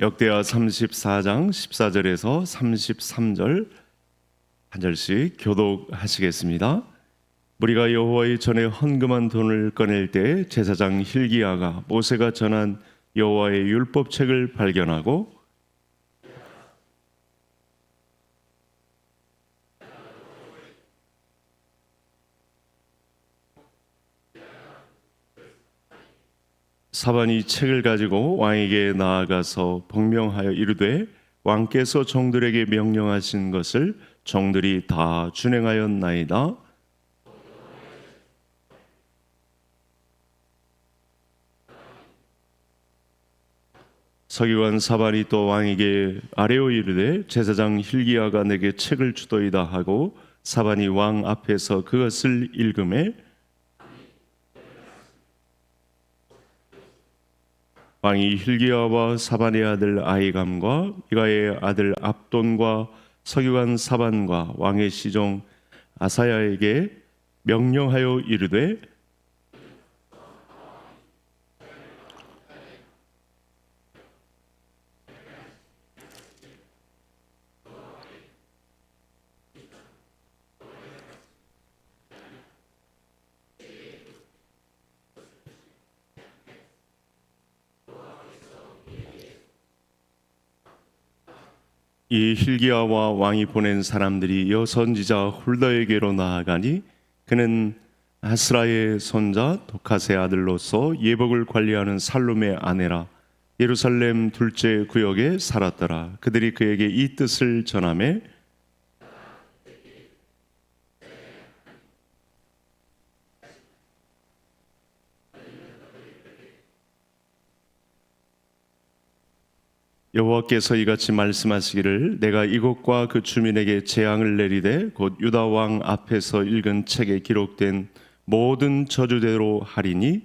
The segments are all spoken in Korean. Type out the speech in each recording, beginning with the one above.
역대하 34장 14절에서 33절 한 절씩 교독하시겠습니다. 무리가 여호와의 전에 헌금한 돈을 꺼낼 때 제사장 hil기야가 모세가 전한 여호와의 율법책을 발견하고 사반이 책을 가지고 왕에게 나아가서 복명하여 이르되 왕께서 종들에게 명령하신 것을 종들이 다 준행하였나이다. 서기관 사반이 또 왕에게 아뢰어 이르되 제사장 hil기야가 내게 책을 주도이다 하고 사반이 왕 앞에서 그것을 읽음에 왕이 hil기야와 사반의 아들 아히감과 미가의 아들 압돈과 서기관 사반과 왕의 시종 아사야에게 명령하여 이르되 이 hil기야와 왕이 보낸 사람들이 여선지자 훌다에게로 나아가니 그는 아스라의 손자 도카스의 아들로서 예복을 관리하는 살룸의 아내라 예루살렘 둘째 구역에 살았더라. 그들이 그에게 이 뜻을 전하매 여호와께서 이같이 말씀하시기를 내가 이곳과 그 주민에게 재앙을 내리되 곧 유다 왕 앞에서 읽은 책에 기록된 모든 저주대로 하리니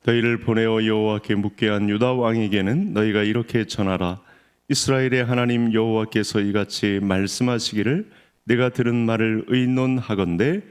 너희를 보내어 여호와께 묻게 한 유다 왕에게는 너희가 이렇게 전하라. 이스라엘의 하나님 여호와께서 이같이 말씀하시기를 내가 들은 말을 의논하건대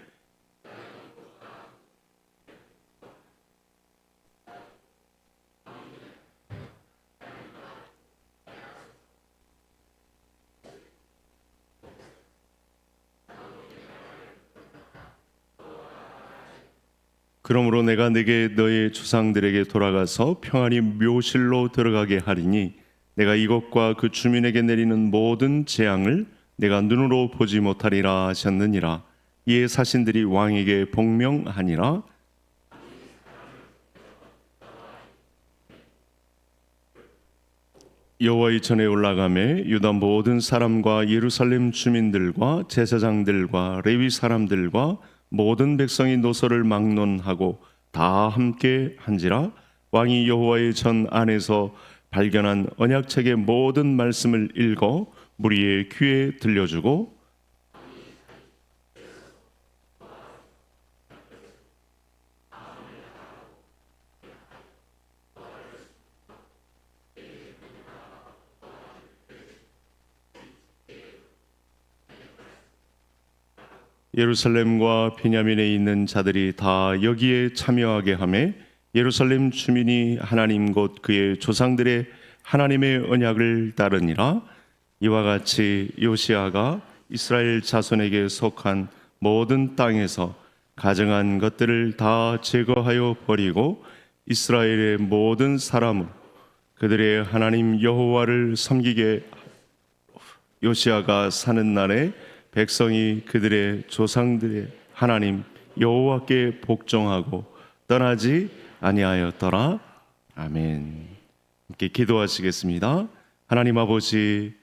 그러므로 내가 네게 너의 조상들에게 돌아가서 평안히 묘실로 들어가게 하리니 내가 이곳과 그 주민에게 내리는 모든 재앙을 내가 눈으로 보지 못하리라 하셨느니라. 이에 사신들이 왕에게 복명하니라. 여호와의 전에 올라가매 유다 모든 사람과 예루살렘 주민들과 제사장들과 레위 사람들과 모든 백성이 노소를 막론하고 다 함께 한지라. 왕이 여호와의 전 안에서 발견한 언약책의 모든 말씀을 읽어 무리의 귀에 들려주고 예루살렘과 베냐민에 있는 자들이 다 여기에 참여하게 하매 예루살렘 주민이 하나님 곧 그의 조상들의 하나님의 언약을 따르니라. 이와 같이 요시야가 이스라엘 자손에게 속한 모든 땅에서 가증한 것들을 다 제거하여 버리고 이스라엘의 모든 사람은 그들의 하나님 여호와를 섬기게 요시야가 사는 날에 백성이 그들의 조상들의 하나님 여호와께 복종하고 떠나지 아니하였더라. 아멘. 함께 기도하시겠습니다. 하나님 아버지,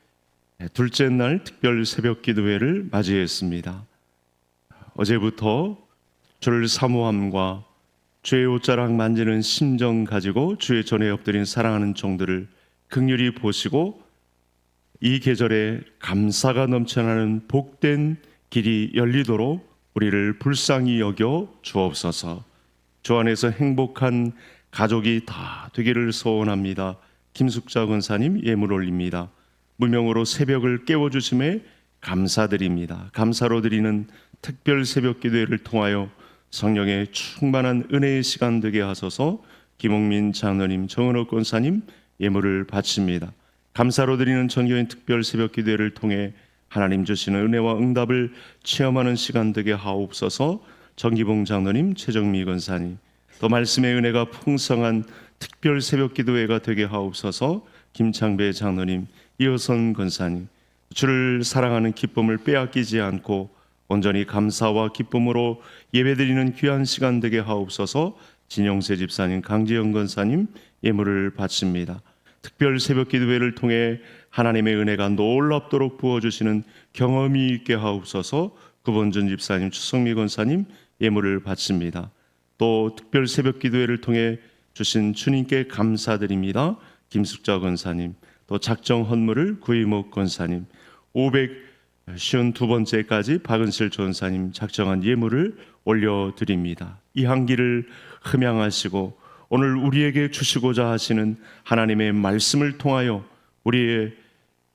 둘째 날 특별 새벽 기도회를 맞이했습니다. 어제부터 주를 사모함과 주의 옷자락 만지는 심정 가지고 주의 전에 엎드린 사랑하는 종들을 긍휼히 보시고 이 계절에 감사가 넘쳐나는 복된 길이 열리도록 우리를 불쌍히 여겨 주옵소서. 주 안에서 행복한 가족이 다 되기를 소원합니다. 김숙자 권사님 예물 올립니다. 무명으로 새벽을 깨워주심에 감사드립니다. 감사로 드리는 특별 새벽 기도회를 통하여 성령의 충만한 은혜의 시간 되게 하소서. 김옥민 장로님, 정은호 권사님 예물을 바칩니다. 감사로 드리는 전교인 특별 새벽 기도회를 통해 하나님 주시는 은혜와 응답을 체험하는 시간 되게 하옵소서. 정기봉 장로님, 최정미 권사님, 또 말씀의 은혜가 풍성한 특별 새벽 기도회가 되게 하옵소서. 김창배 장로님, 이호선 권사님, 주를 사랑하는 기쁨을 빼앗기지 않고 온전히 감사와 기쁨으로 예배드리는 귀한 시간 되게 하옵소서. 진영세 집사님, 강지영 권사님 예물을 바칩니다. 특별 새벽 기도회를 통해 하나님의 은혜가 놀랍도록 부어주시는 경험이 있게 하옵소서. 구본준 집사님, 추성미 권사님 예물을 바칩니다. 또 특별 새벽 기도회를 통해 주신 주님께 감사드립니다. 김숙자 권사님, 또 작정 헌물을 구이목 권사님, 552번째까지 박은실 전사님 작정한 예물을 올려드립니다. 이 한기를 흠양하시고 오늘 우리에게 주시고자 하시는 하나님의 말씀을 통하여 우리의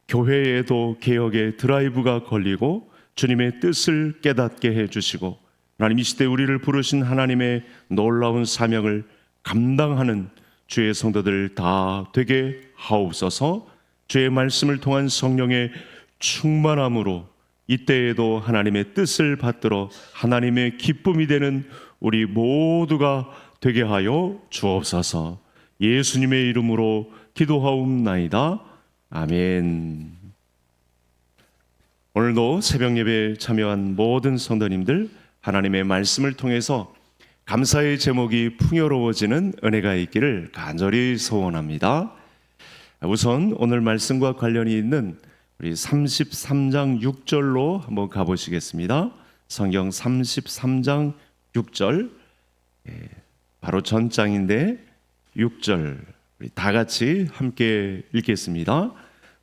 교회에도 개혁의 드라이브가 걸리고 주님의 뜻을 깨닫게 해주시고 하나님 이 시대 우리를 부르신 하나님의 놀라운 사명을 감당하는 주의 성도들 다 되게 하옵소서. 주의 말씀을 통한 성령의 충만함으로 이때에도 하나님의 뜻을 받들어 하나님의 기쁨이 되는 우리 모두가 되게 하여 주옵소서. 예수님의 이름으로 기도하옵나이다. 아멘. 오늘도 새벽 예배에 참여한 모든 성도님들 하나님의 말씀을 통해서 감사의 제목이 풍요로워지는 은혜가 있기를 간절히 소원합니다. 우선 오늘 말씀과 관련이 있는 우리 33장 6절로 한번 가보시겠습니다. 성경 33장 6절, 바로 전장인데 6절 우리 다 같이 함께 읽겠습니다.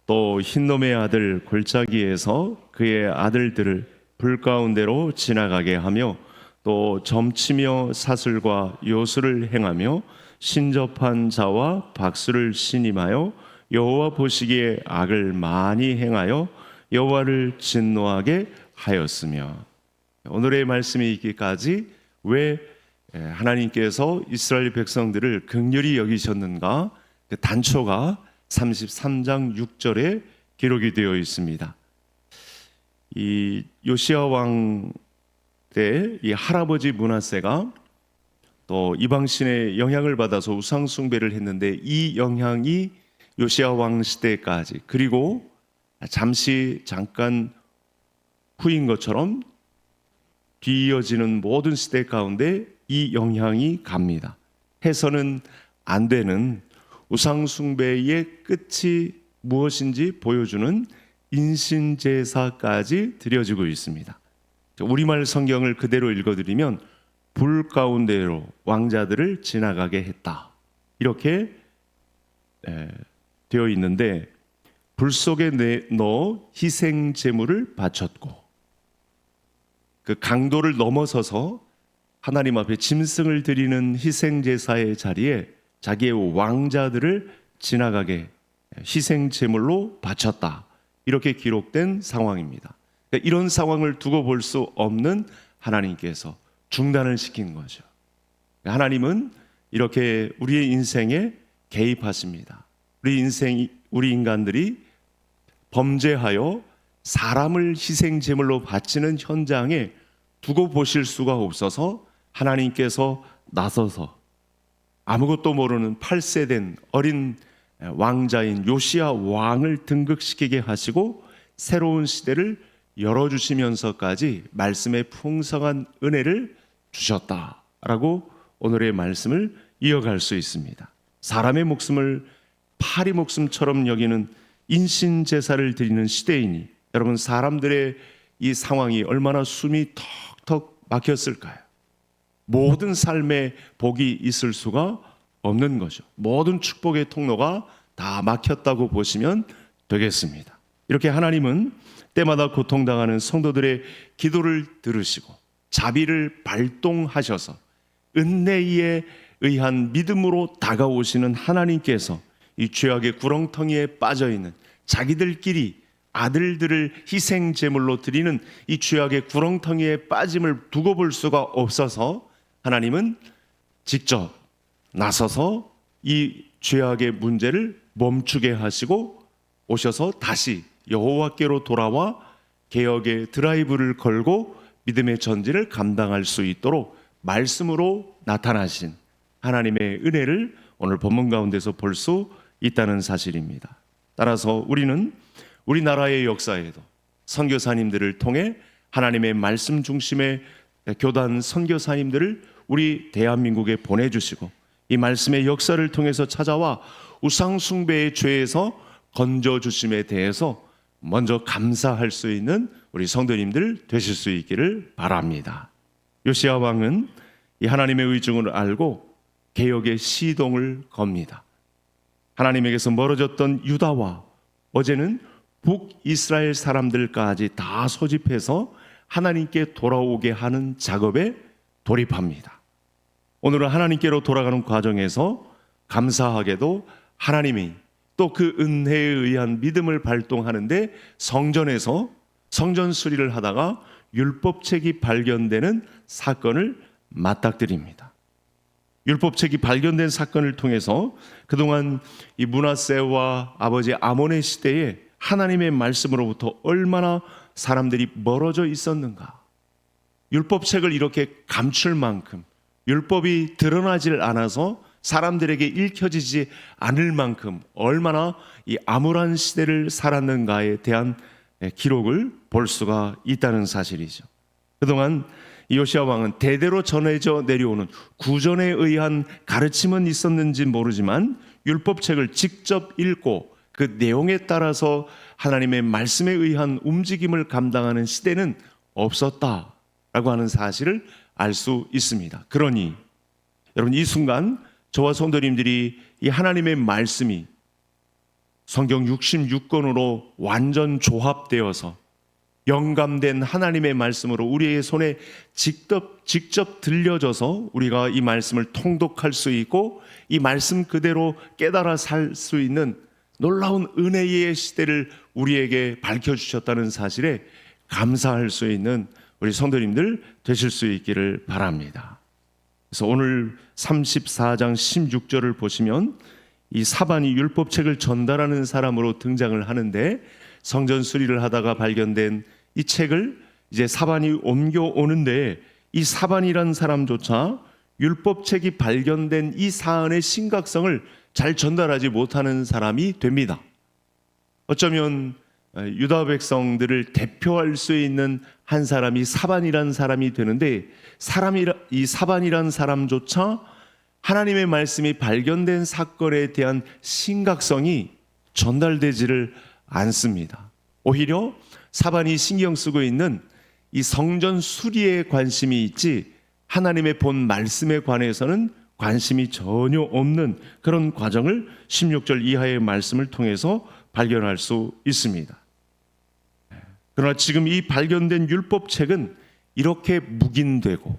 또 흰놈의 아들 골짜기에서 그의 아들들을 불 가운데로 지나가게 하며 또 점치며 사슬과 요술을 행하며 신접한 자와 박수를 신임하여 여호와 보시기에 악을 많이 행하여 여호와를 진노하게 하였으며. 오늘의 말씀이 있기까지 왜 하나님께서 이스라엘 백성들을 긍휼히 여기셨는가, 그 단초가 33장 6절에 기록이 되어 있습니다. 이 요시야 왕 때 이 할아버지 므낫세가 또 이방신의 영향을 받아서 우상 숭배를 했는데 이 영향이 요시야 왕 시대까지, 그리고 잠깐 후인 것처럼 뒤이어지는 모든 시대 가운데 이 영향이 갑니다. 해서는 안 되는 우상 숭배의 끝이 무엇인지 보여주는 인신제사까지 드려지고 있습니다. 우리말 성경을 그대로 읽어드리면 불 가운데로 왕자들을 지나가게 했다, 이렇게 되어 있는데, 불 속에 넣어 희생 제물을 바쳤고 그 강도를 넘어서서 하나님 앞에 짐승을 드리는 희생 제사의 자리에 자기의 왕자들을 지나가게 희생 제물로 바쳤다, 이렇게 기록된 상황입니다. 그러니까 이런 상황을 두고 볼 수 없는 하나님께서 중단을 시킨 거죠. 하나님은 이렇게 우리의 인생에 개입하십니다. 우리 인간들이 범죄하여 사람을 희생 제물로 바치는 현장에 두고 보실 수가 없어서 하나님께서 나서서 아무것도 모르는 8세 된 어린 왕자인 요시야 왕을 등극시키게 하시고 새로운 시대를 열어주시면서까지 말씀의 풍성한 은혜를 주셨다라고 오늘의 말씀을 이어갈 수 있습니다. 사람의 목숨을 파리 목숨처럼 여기는 인신제사를 드리는 시대이니 여러분, 사람들의 이 상황이 얼마나 숨이 턱턱 막혔을까요? 모든 삶에 복이 있을 수가 없는 거죠. 모든 축복의 통로가 다 막혔다고 보시면 되겠습니다. 이렇게 하나님은 때마다 고통당하는 성도들의 기도를 들으시고 자비를 발동하셔서 은혜에 의한 믿음으로 다가오시는 하나님께서 이 죄악의 구렁텅이에 빠져 있는 자기들끼리 아들들을 희생 제물로 드리는 이 죄악의 구렁텅이에 빠짐을 두고 볼 수가 없어서 하나님은 직접 나서서 이 죄악의 문제를 멈추게 하시고 오셔서 다시 여호와께로 돌아와 개혁의 드라이브를 걸고 믿음의 전진을 감당할 수 있도록 말씀으로 나타나신 하나님의 은혜를 오늘 본문 가운데서 볼 수 있다는 사실입니다. 따라서 우리는 우리나라의 역사에도 선교사님들을 통해 하나님의 말씀 중심의 교단 선교사님들을 우리 대한민국에 보내주시고 이 말씀의 역사를 통해서 찾아와 우상숭배의 죄에서 건져주심에 대해서 먼저 감사할 수 있는 우리 성도님들 되실 수 있기를 바랍니다. 요시야 왕은 이 하나님의 의중을 알고 개혁의 시동을 겁니다. 하나님에게서 멀어졌던 유다와 어제는 북이스라엘 사람들까지 다 소집해서 하나님께 돌아오게 하는 작업에 돌입합니다. 오늘은 하나님께로 돌아가는 과정에서 감사하게도 하나님이 또 그 은혜에 의한 믿음을 발동하는데 성전에서 성전 수리를 하다가 율법책이 발견되는 사건을 맞닥뜨립니다. 율법책이 발견된 사건을 통해서 그동안 이 므낫세와 아버지 아몬의 시대에 하나님의 말씀으로부터 얼마나 사람들이 멀어져 있었는가. 율법책을 이렇게 감출 만큼 율법이 드러나질 않아서 사람들에게 읽혀지지 않을 만큼 얼마나 이 암울한 시대를 살았는가에 대한 기록을 볼 수가 있다는 사실이죠. 그동안 요시야 왕은 대대로 전해져 내려오는 구전에 의한 가르침은 있었는지 모르지만 율법책을 직접 읽고 그 내용에 따라서 하나님의 말씀에 의한 움직임을 감당하는 시대는 없었다라고 하는 사실을 알 수 있습니다. 그러니 여러분 이 순간 저와 성도님들이 이 하나님의 말씀이 성경 66권으로 완전 조합되어서 영감된 하나님의 말씀으로 우리의 손에 직접 들려져서 우리가 이 말씀을 통독할 수 있고 이 말씀 그대로 깨달아 살 수 있는 놀라운 은혜의 시대를 우리에게 밝혀주셨다는 사실에 감사할 수 있는 우리 성도님들 되실 수 있기를 바랍니다. 그래서 오늘 34장 16절을 보시면 이 사반이 율법책을 전달하는 사람으로 등장을 하는데 성전 수리를 하다가 발견된 이 책을 이제 사반이 옮겨오는데 이 사반이라는 사람조차 율법책이 발견된 이 사안의 심각성을 잘 전달하지 못하는 사람이 됩니다. 어쩌면 유다 백성들을 대표할 수 있는 한 사람이 사반이라는 사람이 되는데 이 사반이라는 사람조차 하나님의 말씀이 발견된 사건에 대한 심각성이 전달되지를 않습니다. 오히려 사반이 신경 쓰고 있는 이 성전 수리에 관심이 있지 하나님의 본 말씀에 관해서는 관심이 전혀 없는 그런 과정을 16절 이하의 말씀을 통해서 발견할 수 있습니다. 그러나 지금 이 발견된 율법책은 이렇게 묵인되고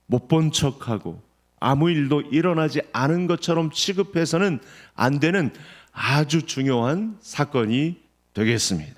못 본 척하고 아무 일도 일어나지 않은 것처럼 취급해서는 안 되는 아주 중요한 사건이 되겠습니다.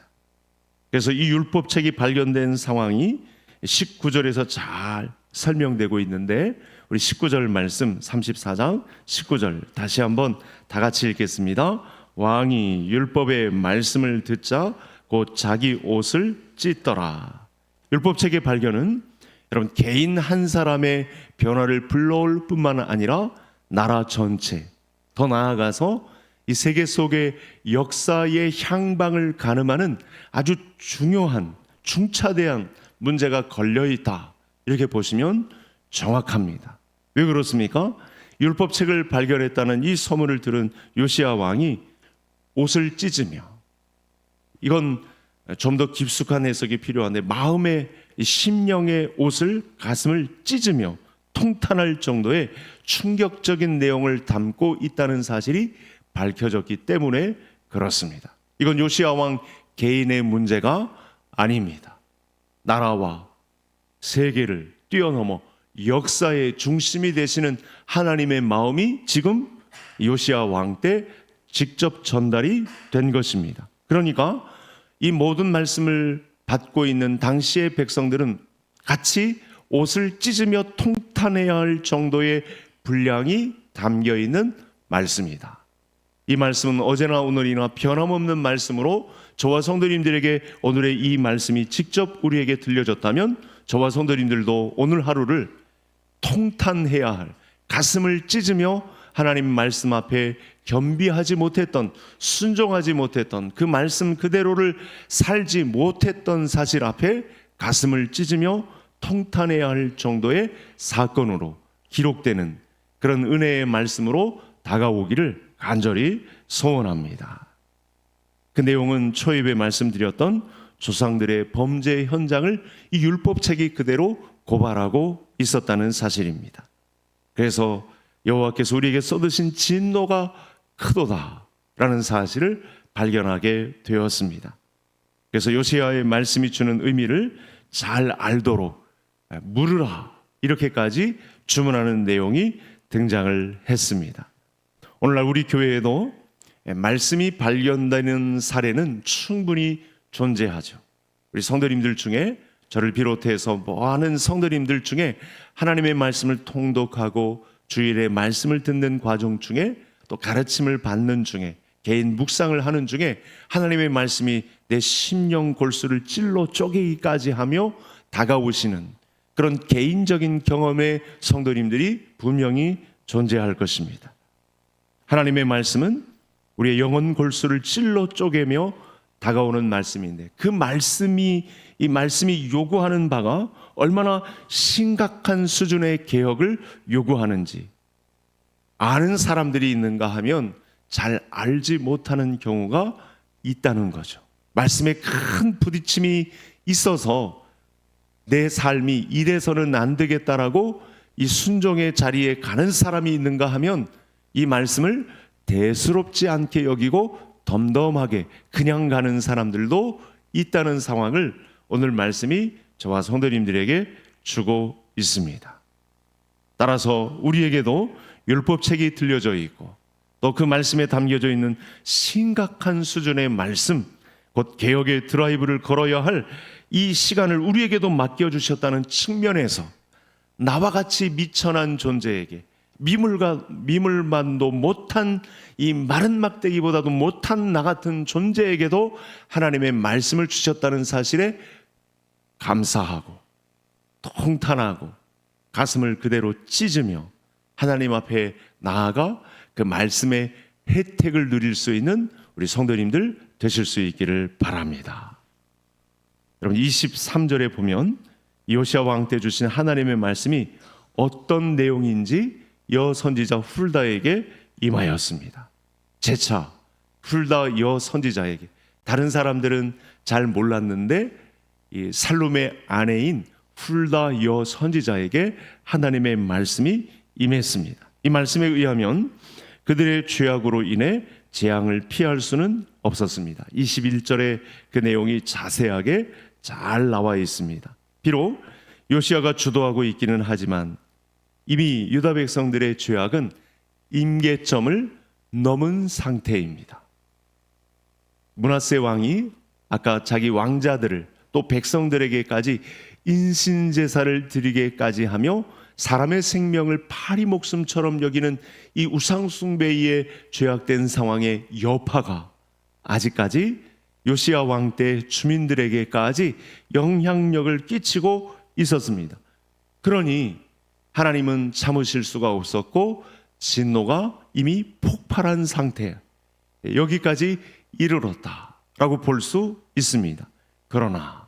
그래서 이 율법책이 발견된 상황이 19절에서 잘 설명되고 있는데 우리 19절 말씀 34장 19절 다시 한번 다 같이 읽겠습니다. 왕이 율법의 말씀을 듣자 곧 자기 옷을 찢더라. 율법책의 발견은 여러분 개인 한 사람의 변화를 불러올 뿐만 아니라 나라 전체, 더 나아가서 이 세계 속의 역사의 향방을 가늠하는 아주 중요한 중차대한 문제가 걸려있다, 이렇게 보시면 정확합니다. 왜 그렇습니까? 율법책을 발견했다는 이 소문을 들은 요시야 왕이 옷을 찢으며, 이건 좀 더 깊숙한 해석이 필요한데 마음의 심령의 옷을, 가슴을 찢으며 통탄할 정도의 충격적인 내용을 담고 있다는 사실이 밝혀졌기 때문에 그렇습니다. 이건 요시야 왕 개인의 문제가 아닙니다. 나라와 세계를 뛰어넘어 역사의 중심이 되시는 하나님의 마음이 지금 요시야 왕 때 직접 전달이 된 것입니다. 그러니까 이 모든 말씀을 받고 있는 당시의 백성들은 같이 옷을 찢으며 통탄해야 할 정도의 분량이 담겨 있는 말씀이다. 이 말씀은 어제나 오늘이나 변함없는 말씀으로 저와 성도님들에게 오늘의 이 말씀이 직접 우리에게 들려졌다면 저와 성도님들도 오늘 하루를 통탄해야 할, 가슴을 찢으며 하나님 말씀 앞에 겸비하지 못했던, 순종하지 못했던, 그 말씀 그대로를 살지 못했던 사실 앞에 가슴을 찢으며 통탄해야 할 정도의 사건으로 기록되는 그런 은혜의 말씀으로 다가오기를 간절히 소원합니다. 그 내용은 초입에 말씀드렸던 조상들의 범죄 현장을 이 율법책이 그대로 고발하고 있었다는 사실입니다. 그래서 여호와께서 우리에게 쏟으신 진노가 크도다라는 사실을 발견하게 되었습니다. 그래서 요시야의 말씀이 주는 의미를 잘 알도록 물으라 이렇게까지 주문하는 내용이 등장을 했습니다. 오늘날 우리 교회에도 말씀이 발견되는 사례는 충분히 존재하죠. 우리 성도님들 중에 저를 비롯해서 많은 성도님들 중에 하나님의 말씀을 통독하고 주일에 말씀을 듣는 과정 중에 또 가르침을 받는 중에 개인 묵상을 하는 중에 하나님의 말씀이 내 심령 골수를 찔러 쪼개기까지 하며 다가오시는 그런 개인적인 경험의 성도님들이 분명히 존재할 것입니다. 하나님의 말씀은 우리의 영혼 골수를 찔러 쪼개며 다가오는 말씀인데 그 말씀이 이 말씀이 요구하는 바가 얼마나 심각한 수준의 개혁을 요구하는지 아는 사람들이 있는가 하면 잘 알지 못하는 경우가 있다는 거죠. 말씀에 큰 부딪힘이 있어서 내 삶이 이래서는 안 되겠다라고 이 순종의 자리에 가는 사람이 있는가 하면 이 말씀을 대수롭지 않게 여기고 덤덤하게 그냥 가는 사람들도 있다는 상황을 오늘 말씀이 저와 성도님들에게 주고 있습니다. 따라서 우리에게도 율법책이 들려져 있고 또 그 말씀에 담겨져 있는 심각한 수준의 말씀, 곧 개혁의 드라이브를 걸어야 할 이 시간을 우리에게도 맡겨주셨다는 측면에서 나와 같이 미천한 존재에게 미물만도 못한 이 마른 막대기보다도 못한 나 같은 존재에게도 하나님의 말씀을 주셨다는 사실에 감사하고 통탄하고 가슴을 그대로 찢으며 하나님 앞에 나아가 그 말씀의 혜택을 누릴 수 있는 우리 성도님들 되실 수 있기를 바랍니다. 여러분 23절에 보면 요시야 왕 때 주신 하나님의 말씀이 어떤 내용인지 여선지자 훌다에게 임하였습니다. 재차 훌다 여선지자에게, 다른 사람들은 잘 몰랐는데 이 살룸의 아내인 훌다 여선지자에게 하나님의 말씀이 임했습니다. 이 말씀에 의하면 그들의 죄악으로 인해 재앙을 피할 수는 없었습니다. 21절에 그 내용이 자세하게 잘 나와 있습니다. 비록 요시야가 주도하고 있기는 하지만 이미 유다 백성들의 죄악은 임계점을 넘은 상태입니다. 므낫세 왕이 아까 자기 왕자들을 또 백성들에게까지 인신제사를 드리게까지 하며 사람의 생명을 파리 목숨처럼 여기는 이 우상숭배에 죄악된 상황의 여파가 아직까지 요시야 왕 때 주민들에게까지 영향력을 끼치고 있었습니다. 그러니 하나님은 참으실 수가 없었고 진노가 이미 폭발한 상태, 여기까지 이르렀다라고 볼 수 있습니다. 그러나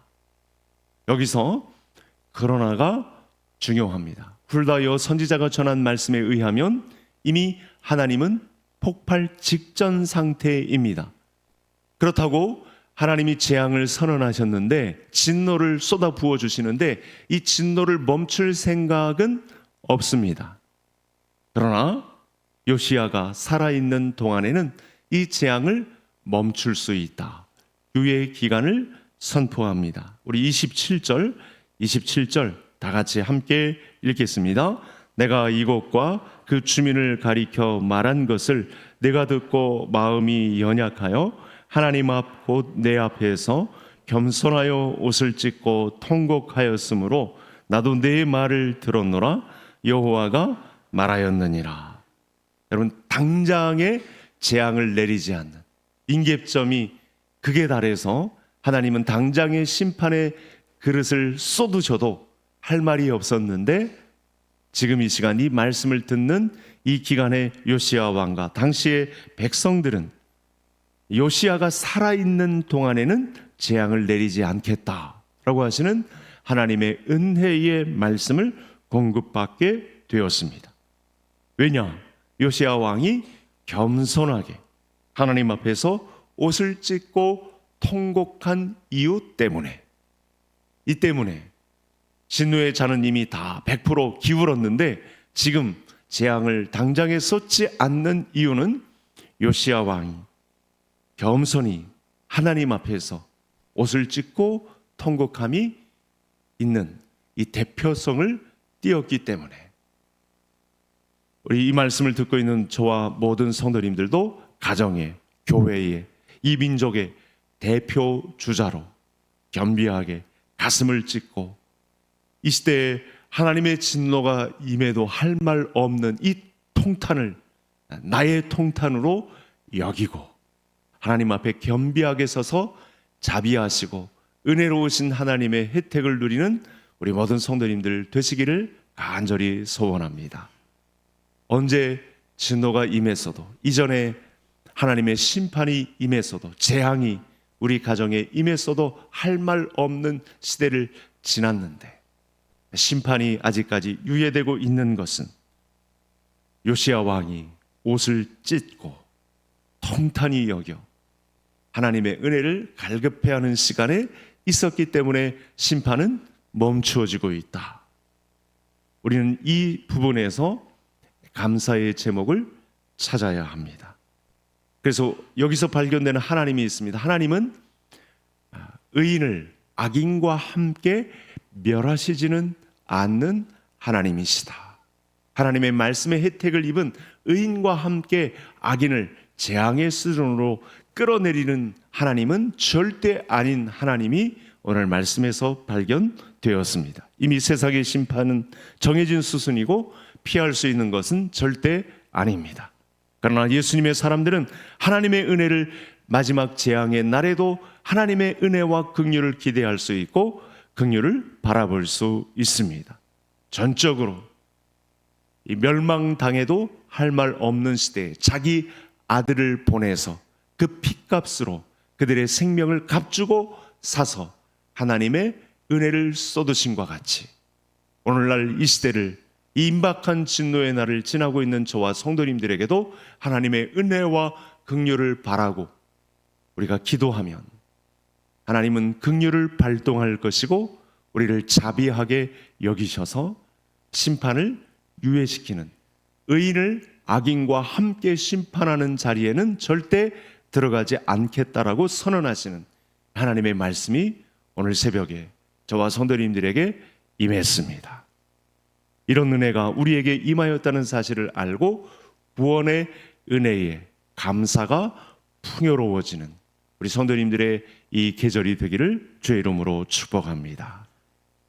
여기서 그러나가 중요합니다. 훌다여 선지자가 전한 말씀에 의하면 이미 하나님은 폭발 직전 상태입니다. 그렇다고 하나님이 재앙을 선언하셨는데 진노를 쏟아 부어 주시는데 이 진노를 멈출 생각은 없습니다. 그러나 요시야가 살아있는 동안에는 이 재앙을 멈출 수 있다. 유예 기간을 선포합니다. 우리 27절 다 같이 함께 읽겠습니다. 내가 이곳과 그 주민을 가리켜 말한 것을 내가 듣고 마음이 연약하여 하나님 앞 곧 내 앞에서 겸손하여 옷을 찢고 통곡하였으므로 나도 내 말을 들었노라. 여호와가 말하였느니라. 여러분, 당장에 재앙을 내리지 않는 임계점이 극에 달해서 하나님은 당장의 심판의 그릇을 쏟으셔도 할 말이 없었는데, 지금 이 시간 이 말씀을 듣는 이 기간에 요시야 왕과 당시의 백성들은 요시야가 살아있는 동안에는 재앙을 내리지 않겠다라고 하시는 하나님의 은혜의 말씀을 공급받게 되었습니다. 왜냐? 요시야 왕이 겸손하게 하나님 앞에서 옷을 찢고 통곡한 이유 때문에, 이 때문에 진노의 잔은 이미 다 100% 기울었는데 지금 재앙을 당장에 쏟지 않는 이유는 요시야 왕이 겸손히 하나님 앞에서 옷을 찢고 통곡함이 있는 이 대표성을 띄었기 때문에, 우리 이 말씀을 듣고 있는 저와 모든 성도님들도 가정에, 교회에, 이 민족의 대표 주자로 겸비하게 가슴을 찢고 이 시대에 하나님의 진노가 임해도 할 말 없는 이 통탄을 나의 통탄으로 여기고 하나님 앞에 겸비하게 서서 자비하시고 은혜로우신 하나님의 혜택을 누리는 우리 모든 성도님들 되시기를 간절히 소원합니다. 언제 진노가 임했어도, 이전에 하나님의 심판이 임했어도, 재앙이 우리 가정에 임했어도 할 말 없는 시대를 지났는데 심판이 아직까지 유예되고 있는 것은 요시야 왕이 옷을 찢고 통탄히 여겨 하나님의 은혜를 갈급해하는 시간에 있었기 때문에 심판은 멈추어지고 있다. 우리는 이 부분에서 감사의 제목을 찾아야 합니다. 그래서 여기서 발견되는 하나님이 있습니다. 하나님은 의인을 악인과 함께 멸하시지는 않는 하나님이시다. 하나님의 말씀의 혜택을 입은 의인과 함께 악인을 재앙의 수준으로 끌어내리는 하나님은 절대 아닌 하나님이 오늘 말씀에서 발견되었습니다. 이미 세상의 심판은 정해진 수순이고 피할 수 있는 것은 절대 아닙니다. 그러나 예수님의 사람들은 하나님의 은혜를 마지막 재앙의 날에도 하나님의 은혜와 긍휼을 기대할 수 있고 긍휼을 바라볼 수 있습니다. 전적으로 이 멸망당해도 할 말 없는 시대에 자기 아들을 보내서 그 핏값으로 그들의 생명을 값주고 사서 하나님의 은혜를 쏟으심과 같이 오늘날 이 시대를, 이 임박한 진노의 날을 지나고 있는 저와 성도님들에게도 하나님의 은혜와 긍휼을 바라고 우리가 기도하면 하나님은 긍휼을 발동할 것이고 우리를 자비하게 여기셔서 심판을 유예시키는, 의인을 악인과 함께 심판하는 자리에는 절대 들어가지 않겠다라고 선언하시는 하나님의 말씀이 오늘 새벽에 저와 성도님들에게 임했습니다. 이런 은혜가 우리에게 임하였다는 사실을 알고 구원의 은혜에 감사가 풍요로워지는 우리 성도님들의 이 계절이 되기를 주의 이름으로 축복합니다.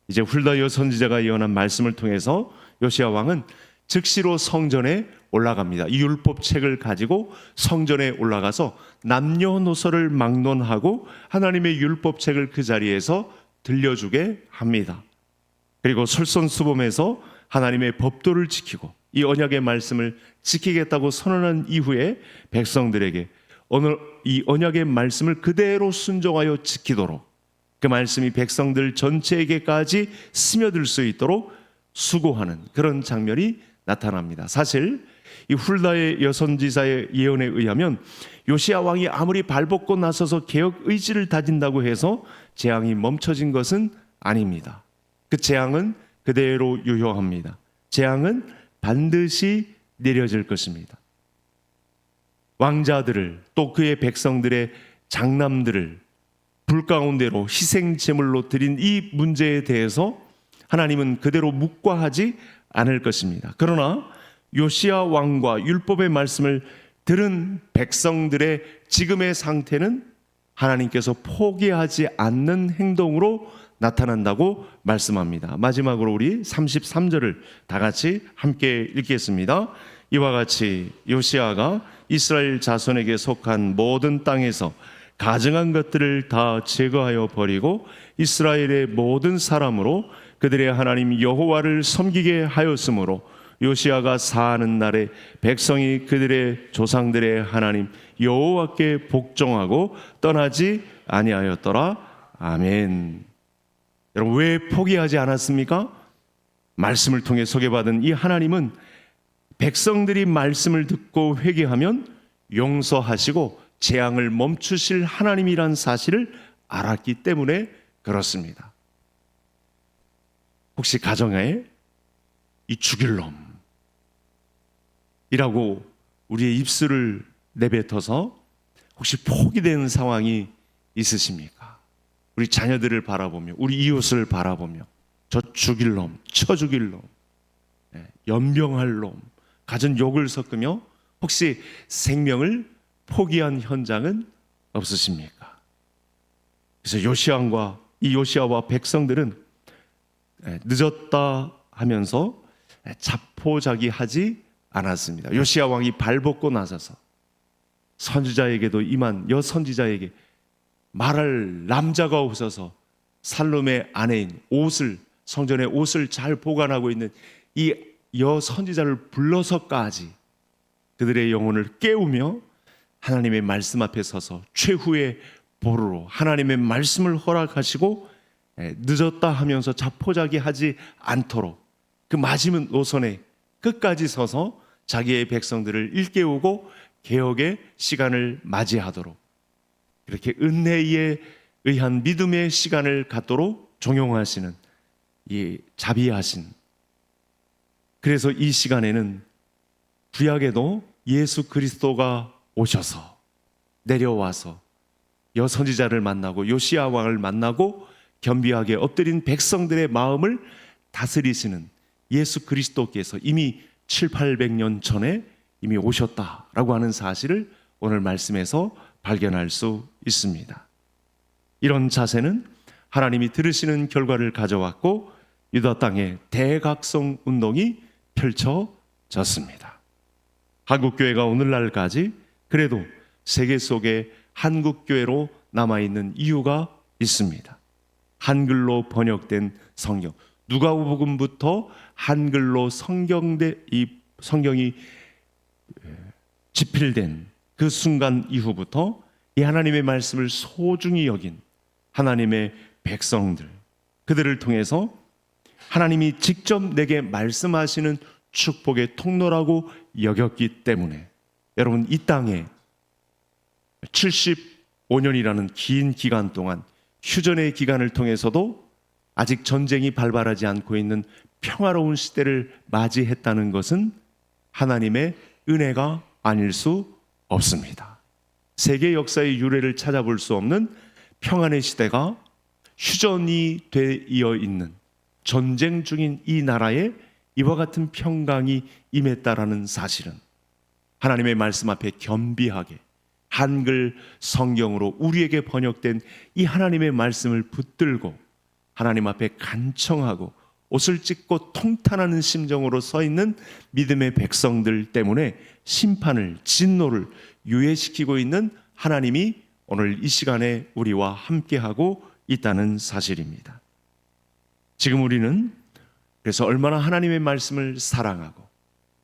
이제 훌다요 선지자가 예언한 말씀을 통해서 요시야 왕은 즉시로 성전에 올라갑니다. 이 율법책을 가지고 성전에 올라가서 남녀노소를 막론하고 하나님의 율법책을 그 자리에서 들려주게 합니다. 그리고 솔선수범해서 하나님의 법도를 지키고 이 언약의 말씀을 지키겠다고 선언한 이후에 백성들에게 오늘 이 언약의 말씀을 그대로 순종하여 지키도록, 그 말씀이 백성들 전체에게까지 스며들 수 있도록 수고하는 그런 장면이 나타납니다. 사실 이 훌다의 여선지사의 예언에 의하면 요시야 왕이 아무리 발벗고 나서서 개혁 의지를 다진다고 해서 재앙이 멈춰진 것은 아닙니다. 그 재앙은 그대로 유효합니다. 재앙은 반드시 내려질 것입니다. 왕자들을, 또 그의 백성들의 장남들을 불 가운데로 희생 제물로 드린 이 문제에 대해서 하나님은 그대로 묵과하지 않을 것입니다. 그러나 요시야 왕과 율법의 말씀을 들은 백성들의 지금의 상태는 하나님께서 포기하지 않는 행동으로 나타난다고 말씀합니다. 마지막으로 우리 33절을 다 같이 함께 읽겠습니다. 이와 같이 요시아가 이스라엘 자손에게 속한 모든 땅에서 가증한 것들을 다 제거하여 버리고 이스라엘의 모든 사람으로 그들의 하나님 여호와를 섬기게 하였으므로 요시아가 사는 날에 백성이 그들의 조상들의 하나님 여호와께 복종하고 떠나지 아니하였더라. 아멘. 여러분, 왜 포기하지 않았습니까? 말씀을 통해 소개받은 이 하나님은 백성들이 말씀을 듣고 회개하면 용서하시고 재앙을 멈추실 하나님이란 사실을 알았기 때문에 그렇습니다. 혹시 가정에 이 죽일 놈이라고 우리의 입술을 내뱉어서 혹시 포기되는 상황이 있으십니까? 우리 자녀들을 바라보며, 우리 이웃을 바라보며 저 죽일 놈, 쳐 죽일 놈, 연병할 놈, 갖은 욕을 섞으며 혹시 생명을 포기한 현장은 없으십니까? 그래서 요시아와 백성들은 늦었다 하면서 자포자기하지 않았습니다. 요시아 왕이 발벗고 나서서 선지자에게도 임한 여선지자에게 말할 남자가 없어서 살룸의 아내인 옷을, 성전의 옷을 잘 보관하고 있는 이 여선지자를 불러서까지 그들의 영혼을 깨우며 하나님의 말씀 앞에 서서 최후의 보루로 하나님의 말씀을 허락하시고 늦었다 하면서 자포자기하지 않도록 그 마지막 노선에 끝까지 서서 자기의 백성들을 일깨우고 개혁의 시간을 맞이하도록 이렇게 은혜에 의한 믿음의 시간을 갖도록 종용하시는 이 자비하신, 그래서 이 시간에는 구약에도 예수 그리스도가 오셔서 내려와서 여선지자를 만나고 요시아 왕을 만나고 겸비하게 엎드린 백성들의 마음을 다스리시는 예수 그리스도께서 이미 700~800년 전에 이미 오셨다라고 하는 사실을 오늘 말씀에서 발견할 수 있습니다. 이런 자세는 하나님이 들으시는 결과를 가져왔고 유다 땅에 대각성 운동이 펼쳐졌습니다. 한국교회가 오늘날까지 그래도 세계 속에 한국교회로 남아있는 이유가 있습니다. 한글로 번역된 성경, 누가복음부터 한글로 이 성경이 집필된 그 순간 이후부터 이 하나님의 말씀을 소중히 여긴 하나님의 백성들, 그들을 통해서 하나님이 직접 내게 말씀하시는 축복의 통로라고 여겼기 때문에 여러분, 이 땅에 75년이라는 긴 기간 동안 휴전의 기간을 통해서도 아직 전쟁이 발발하지 않고 있는 평화로운 시대를 맞이했다는 것은 하나님의 은혜가 아닐 수 없습니다. 세계 역사의 유래를 찾아볼 수 없는 평안의 시대가 휴전이 되어 있는 전쟁 중인 이 나라에 이와 같은 평강이 임했다라는 사실은 하나님의 말씀 앞에 겸비하게 한글 성경으로 우리에게 번역된 이 하나님의 말씀을 붙들고 하나님 앞에 간청하고 옷을 찢고 통탄하는 심정으로 서 있는 믿음의 백성들 때문에 심판을, 진노를 유예시키고 있는 하나님이 오늘 이 시간에 우리와 함께하고 있다는 사실입니다. 지금 우리는 그래서 얼마나 하나님의 말씀을 사랑하고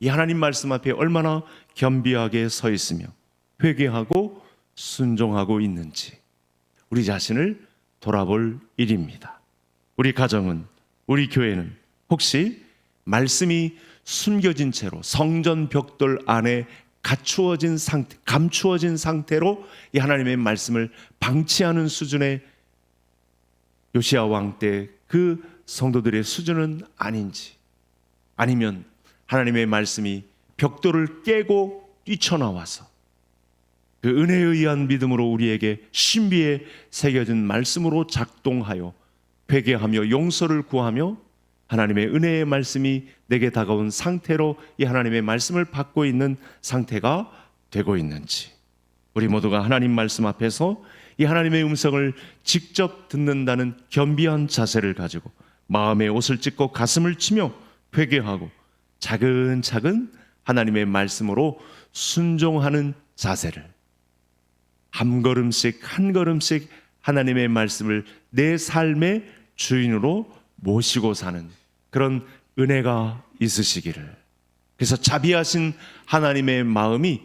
이 하나님 말씀 앞에 얼마나 겸비하게 서 있으며 회개하고 순종하고 있는지 우리 자신을 돌아볼 일입니다. 우리 가정은, 우리 교회는 혹시 말씀이 숨겨진 채로 성전 벽돌 안에 감추어진 상태로 이 하나님의 말씀을 방치하는 수준의 요시아 왕 때 그 성도들의 수준은 아닌지, 아니면 하나님의 말씀이 벽돌을 깨고 뛰쳐나와서 그 은혜에 의한 믿음으로 우리에게 신비에 새겨진 말씀으로 작동하여 회개하며 용서를 구하며 하나님의 은혜의 말씀이 내게 다가온 상태로 이 하나님의 말씀을 받고 있는 상태가 되고 있는지, 우리 모두가 하나님 말씀 앞에서 이 하나님의 음성을 직접 듣는다는 겸비한 자세를 가지고 마음에 옷을 찢고 가슴을 치며 회개하고 차근차근 하나님의 말씀으로 순종하는 자세를, 한 걸음씩 한 걸음씩 하나님의 말씀을 내 삶의 주인으로 모시고 사는 그런 은혜가 있으시기를. 그래서 자비하신 하나님의 마음이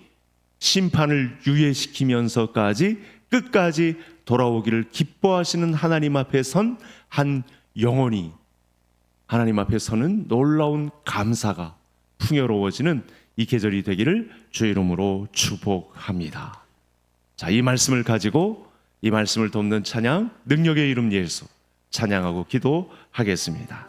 심판을 유예시키면서까지 끝까지 돌아오기를 기뻐하시는 하나님 앞에 선 한 영혼이, 하나님 앞에 서는 놀라운 감사가 풍요로워지는 이 계절이 되기를 주의 이름으로 축복합니다. 자, 이 말씀을 가지고 이 말씀을 돕는 찬양, 능력의 이름 예수 찬양하고 기도하겠습니다.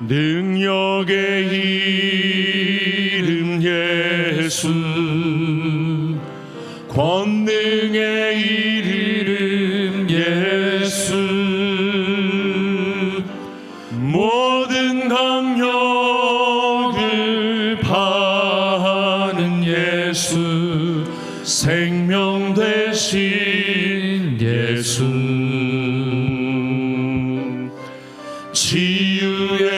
능력의 이름 예수, 권능의 이름 예수, 모든 강력을 파하는 예수, 생명 되신 예수, 치유의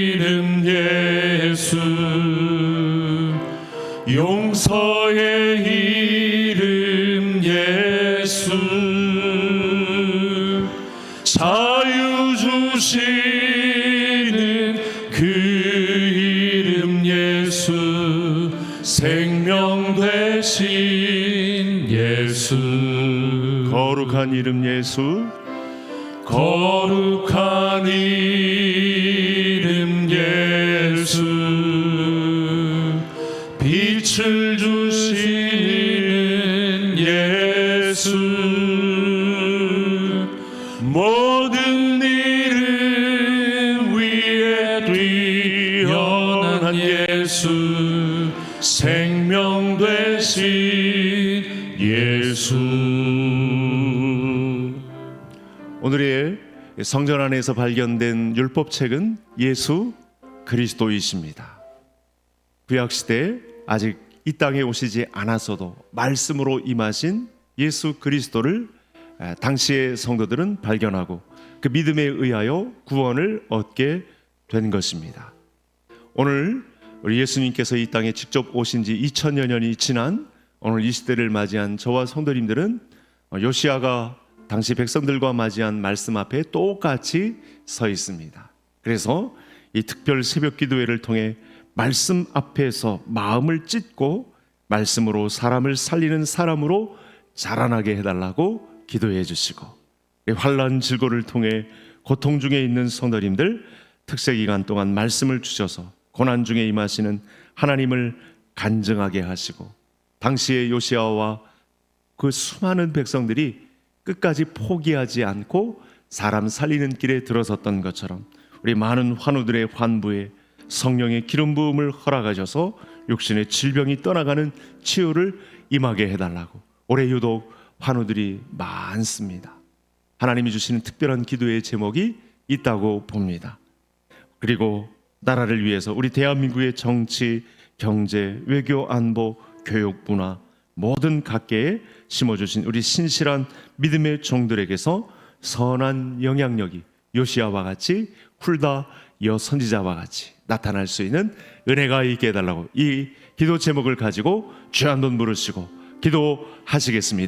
이름 예수, 용서의 이름 예수, 자유 주시는 그 이름 예수, 생명 되신 예수, 거룩한 이름 예수, 거룩한 이름 예수, 빛을 주시는 예수, 모든 이름 위에 뛰어난 예수, 생명 되신 예수. 오늘의 성전 안에서 발견된 율법책은 예수 그리스도이십니다. 구약시대에 아직 이 땅에 오시지 않았어도 말씀으로 임하신 예수 그리스도를 당시의 성도들은 발견하고 그 믿음에 의하여 구원을 얻게 된 것입니다. 오늘 우리 예수님께서 이 땅에 직접 오신 지 2000여 년이 지난 오늘 이 시대를 맞이한 저와 성도님들은 요시아가 당시 백성들과 맞이한 말씀 앞에 똑같이 서 있습니다. 그래서 이 특별 새벽 기도회를 통해 말씀 앞에서 마음을 찢고 말씀으로 사람을 살리는 사람으로 자라나게 해달라고 기도해 주시고, 환난 질고를 통해 고통 중에 있는 성도님들 특세 기간 동안 말씀을 주셔서 고난 중에 임하시는 하나님을 간증하게 하시고, 당시의 요시아와 그 수많은 백성들이 끝까지 포기하지 않고 사람 살리는 길에 들어섰던 것처럼 우리 많은 환우들의 환부에 성령의 기름 부음을 허락하셔서 육신의 질병이 떠나가는 치유를 임하게 해달라고. 올해 유독 환우들이 많습니다. 하나님이 주시는 특별한 기도의 제목이 있다고 봅니다. 그리고 나라를 위해서 우리 대한민국의 정치, 경제, 외교, 안보, 교육, 문화 모든 각계에 심어주신 우리 신실한 믿음의 종들에게서 선한 영향력이 요시아와 같이 훌다 여선지자와 같이 나타날 수 있는 은혜가 있게 해달라고 이 기도 제목을 가지고 주의 한번 부르시고 기도하시겠습니다.